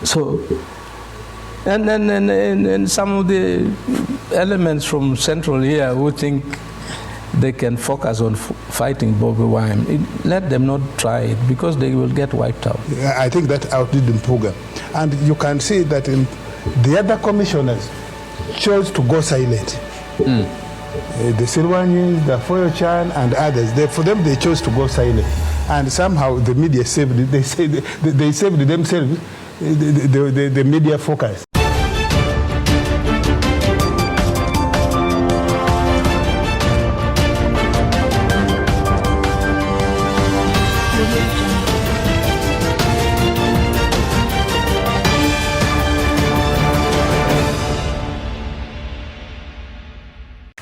So, and some of the elements from Central here who think they can focus on fighting Bobi Wine, let them not try it, because they will get wiped out. I think that outdid Mpuuga. And you can see that in the other commissioners chose to go silent. The Silwanyis, the Foyo-chan, and others, for them they chose to go silent. And somehow the media saved it. They saved themselves, the media focus.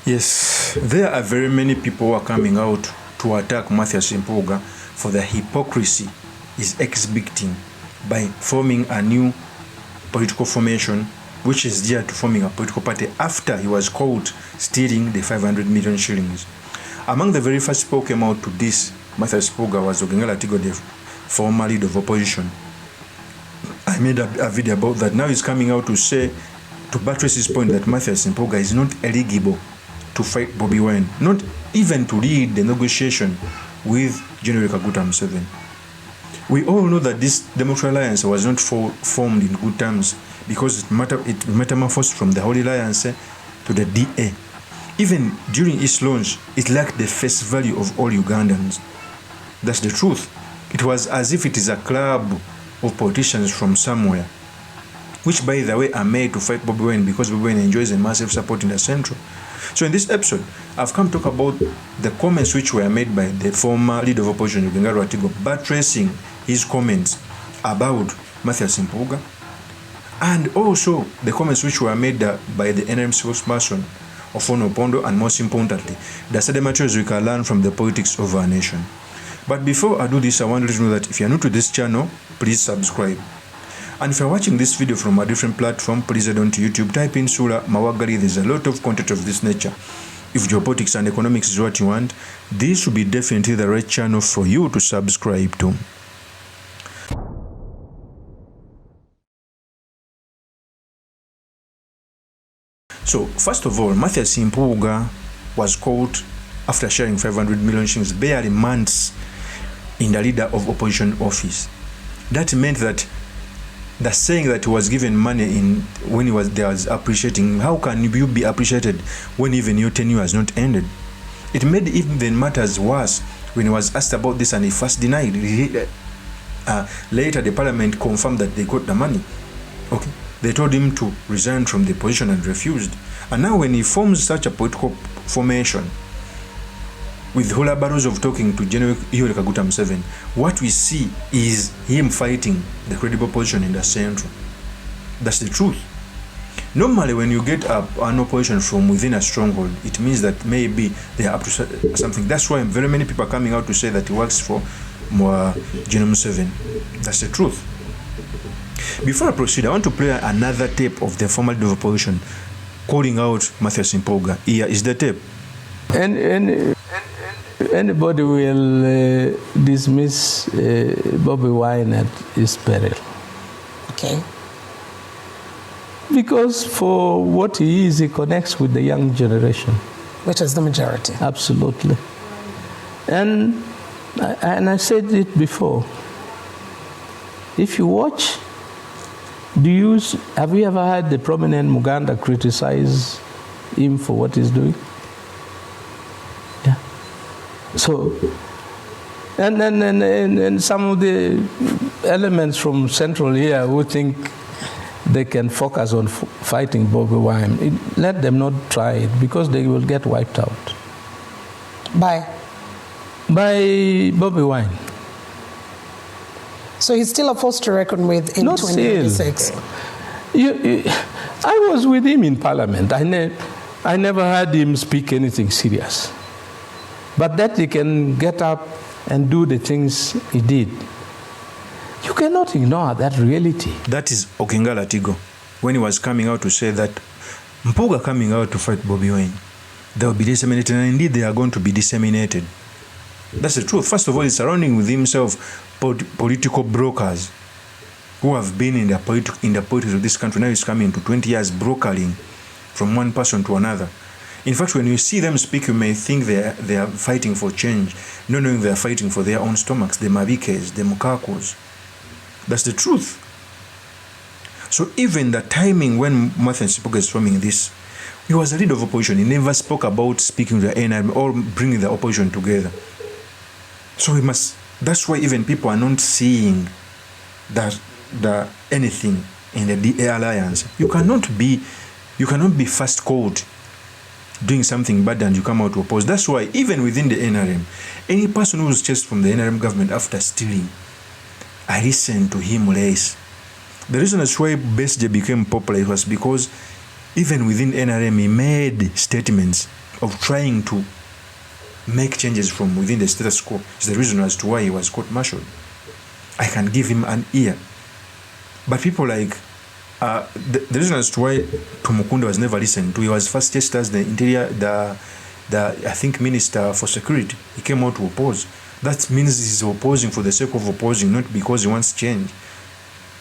Yes, there are very many people who are coming out to attack Mathias Mpuuga for the hypocrisy is exhibiting by forming a new political formation, which is dear to forming a political party after he was caught stealing the 500 million shillings. Among the very first people who came out to this Mathias Mpuuga was Uganda LATIGO, the former leader of opposition. I made a video about that. Now he's coming out to say, to buttress his point that Mathias Mpuuga is not eligible to fight Bobi Wine, not even to lead the negotiation with General Kaguta Museveni. We all know that this Democratic Alliance was not formed in good terms because it metamorphosed from the Holy Alliance to the DA. Even during its launch, it lacked the face value of all Ugandans. That's the truth. It was as if it is a club of politicians from somewhere, which by the way are made to fight Bobi Wine because Bobi Wine enjoys a massive support in the central. So in this episode, I've come to talk about the comments which were made by the former leader of opposition, Uganda LATIGO, buttressing his comments about Mathias Mpuuga, and also the comments which were made by the NRM spokesperson, OPONDO, and most importantly, the study materials we can learn from the politics of our nation. But before I do this, I want to let you know that if you're new to this channel, please subscribe. And if you're watching this video from a different platform, please head on to YouTube, type in Sula Mawagali. There's a lot of content of this nature. If geopolitics and economics is what you want, this should be definitely the right channel for you to subscribe to. So, first of all, Mathias Mpuuga was caught after sharing 500 million shillings, barely months in the leader of opposition office. That meant that the saying that he was given money when he was appreciating, how can you be appreciated when even your tenure has not ended? It made even matters worse when he was asked about this and he first denied. Later the parliament confirmed that they got the money. Okay, they told him to resign from the position and refused. And now when he forms such a political formation with hula barrows of talking to General Kaguta Museveni, what we see is him fighting the credible position in the central. That's the truth. Normally, when you get an opposition from within a stronghold, it means that maybe they are up to something. That's why very many people are coming out to say that he works for General Museveni. That's the truth. Before I proceed, I want to play another tape of the former leader of opposition calling out Mathias Mpuuga. Here is the tape. Anybody will dismiss Bobi Wine at his peril. Okay. Because for what he is, he connects with the young generation. Which is the majority. Absolutely. And I said it before. If you watch, have you ever heard the prominent Muganda criticize him for what he's doing? So, and some of the elements from Central here who think they can focus on fighting Bobi Wine, let them not try it, because they will get wiped out. By Bobi Wine. So he's still a force to reckon with in 2026. I was with him in Parliament. I never heard him speak anything serious. But that he can get up and do the things he did, you cannot ignore that reality. That is Uganda LATIGO, when he was coming out to say that Mpuuga coming out to fight Bobi Wine, they will be disseminated, and indeed they are going to be disseminated. That's the truth. First of all, he's surrounding with himself political brokers who have been in the politics of this country. Now it's coming to 20 years brokering from one person to another. In fact, when you see them speak, you may think they are fighting for change, not knowing they are fighting for their own stomachs, the Mabikes, the Mukakos. That's the truth. So even the timing when Mathias Mpuuga is forming this, he was a leader of opposition. He never spoke about speaking to the NRM or bringing the opposition together. So we must, that's why even people are not seeing that anything in the DA alliance. You cannot be first called doing something bad and you come out to oppose. That's why even within the NRM, any person who was chased from the NRM government after stealing, I listened to him less. The reason that's why Besje became popular was because even within NRM he made statements of trying to make changes from within the status quo. It's the reason as to why he was court-martialed. I can give him an ear. But people like, the reason as to why Tumukunde was never listened to, he was first chased as the interior, I think, Minister for Security. He came out to oppose. That means he's opposing for the sake of opposing, not because he wants change.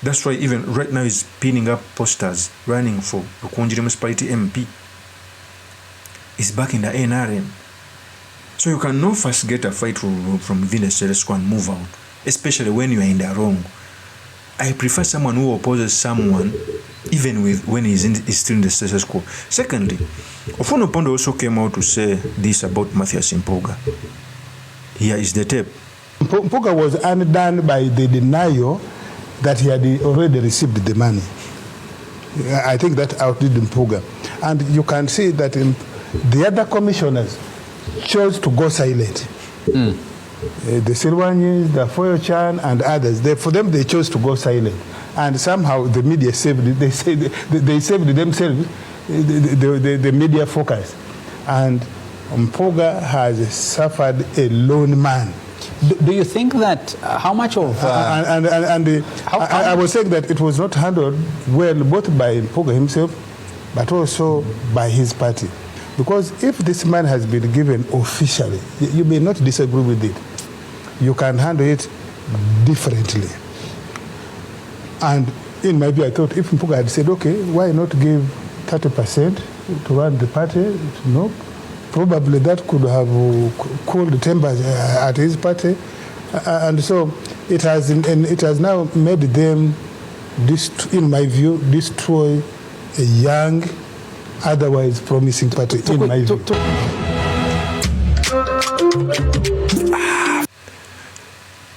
That's why even right now he's pinning up posters, running for Rukunjiri Municipality MP. He's back in the NRM. So you cannot first get a fight from within the status quo and move out, especially when you are in the wrong. I prefer someone who opposes someone even when he's still in the status quo. Secondly, OPONDO also came out to say this about Mathias Mpuuga. Here is the tape. Mpuuga was undone by the denial that he had already received the money. I think that outdid Mpuuga. And you can see that the other commissioners chose to go silent. The Silwanyis, the Foyo-chan, and others, for them they chose to go silent. And somehow the media saved it. They saved themselves, the media focus. And Mpuuga has suffered a lone man. Do you think that how much of... I was saying that it was not handled well both by Mpuuga himself, but also by his party. Because if this man has been given officially, you may not disagree with it. You can handle it differently. And in my view, I thought if Mpuuga had said, okay, why not give 30% to run the party? No. Probably that could have cooled the tempers at his party. And so it has now made them, in my view, destroy a young, otherwise promising party, in my view.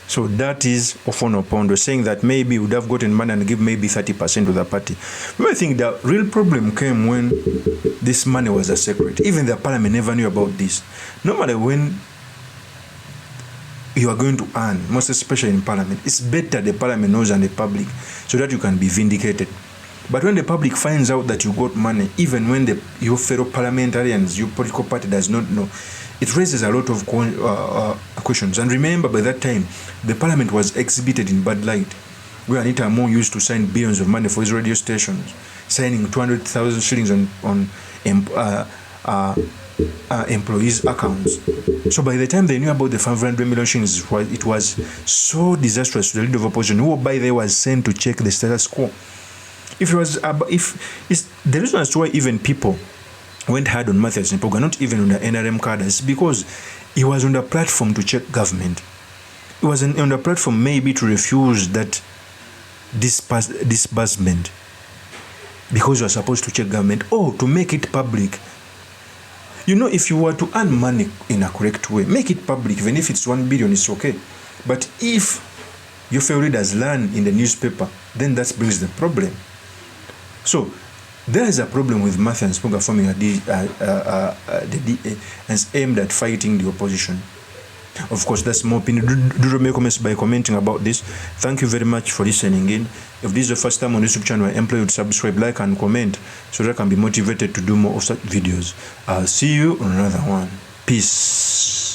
So that is OPONDO saying that maybe would have gotten money and give maybe 30% to the party. But I think the real problem came when this money was a secret. Even the parliament never knew about this. Normally when you are going to earn, most especially in parliament, it's better the parliament knows than the public so that you can be vindicated. But when the public finds out that you got money, even when your fellow parliamentarians, your political party does not know, it raises a lot of questions. And remember, by that time, the parliament was exhibited in bad light, where Anita Among used to sign billions of money for his radio stations, signing 200,000 shillings on employees' accounts. So by the time they knew about the 500 million shillings, it was so disastrous to the leader of opposition, who by the way was sent to check the status quo. The reason as to why even people went hard on Mathias Mpuuga, not even on the NRM cadres, because he was on the platform to check government. He was on the platform maybe to refuse that disbursement because you are supposed to check government, or to make it public. You know, if you were to earn money in a correct way, make it public. Even if it's 1 billion, it's okay. But if your fellow readers learn in the newspaper, then that brings the problem. So there is a problem with Mathias Mpuuga forming the DA and aimed at fighting the opposition. Of course, that's my opinion. Do make comments by commenting about this. Thank you very much for listening in. If this is your first time on this YouTube channel, I implore you to subscribe, like, and comment so that I can be motivated to do more of such videos. I'll see you on another one. Peace.